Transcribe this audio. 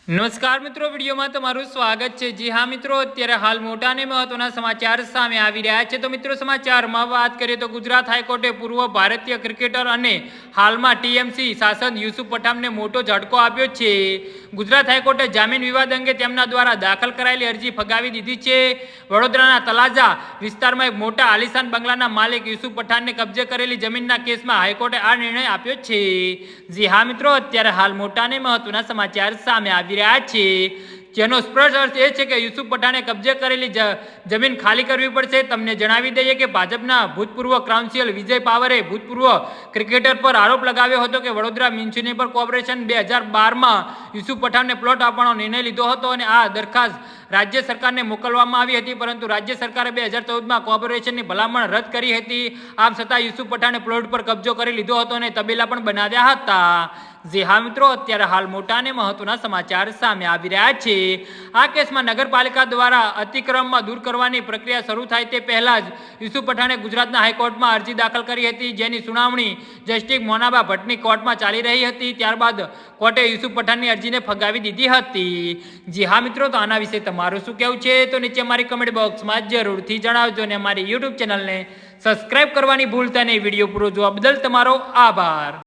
નમસ્કાર મિત્રો, વિડીયોમાં તમારું સ્વાગત છે। જી હા મિત્રો, અત્યારે હાલ મોટા અને મહત્વના સમાચાર સામે આવી રહ્યા છે। તો મિત્રો, સમાચારમાં વાત કરીએ તો ગુજરાત હાઈકોર્ટે પૂર્વ ભારતીય ક્રિકેટર અને હાલમાં ટીએમસી સાંસદ યુસુફ પઠાણને મોટો ઝટકો આપ્યો છે। ગુજરાત હાઈકોર્ટે જામીન વિવાદ અંગે તેમના દ્વારા દાખલ કરાયેલી અરજી ફગાવી દીધી છે। વડોદરાના તલાજા વિસ્તારમાં એક મોટા આલિશાન બંગલાના માલિક યુસુફ પઠાણને કબજે કરેલી જમીનના કેસમાં હાઈકોર્ટે આ નિર્ણય આપ્યો છે। જી હા મિત્રો, અત્યારે હાલ મોટા અને મહત્વના સમાચાર સામે આવી રહ્યા છે, જેનો સ્પષ્ટ અર્થ એ છે કે યુસુફ પઠાણે કબજે કરેલી જમીન ખાલી કરવી પડશે। તમને જણાવી દઈએ કે ભાજપના ભૂતપૂર્વ કાઉન્સિલર વિજય પાવરે ભૂતપૂર્વ ક્રિકેટર પર આરોપ લગાવ્યો હતો કે વડોદરા મ્યુનિસિપલ કોર્પોરેશન 2012માં યુસુફ પઠાણને પ્લોટ આપવાનો નિર્ણય લીધો હતો અને આ દરખાસ્ત રાજ્ય સરકારને મોકલવામાં આવી હતી, પરંતુ રાજ્ય સરકારે 2014માં કોર્પોરેશનની ભલામણ રદ કરી હતી। આમ છતાં યુસુફ પઠાણે પ્લોટ પર કબજો કરી લીધો હતો અને તબેલા પણ બનાવ્યા હતા। જી હા મિત્રો, અત્યારે હાલ મોટા અને મહત્વના સમાચાર સામે આવી રહ્યા છે। આ કેસમાં નગરપાલિકા દ્વારા અતિક્રમમાં દૂર કરવાની પ્રક્રિયા શરૂ થાય તે પહેલા જ યુસુફ પઠાણે ગુજરાતના હાઈકોર્ટમાં અરજી દાખલ કરી હતી, જેની સુનાવણી જસ્ટિસ મોનાબા ભટ્ટની કોર્ટમાં ચાલી રહી હતી। ત્યારબાદ કોર્ટે યુસુફ પઠાણની અરજીને ફગાવી દીધી હતી। જી હા મિત્રો, તો આના વિશે તમારું શું કહેવું છે તો નીચે મારી કમેન્ટ બોક્સમાં જરૂરથી જણાવજો અને અમારી યુટ્યુબ ચેનલને સબસ્ક્રાઇબ કરવાની ભૂલતા નહીં। વિડીયો પૂરો જોવા બદલ તમારો આભાર।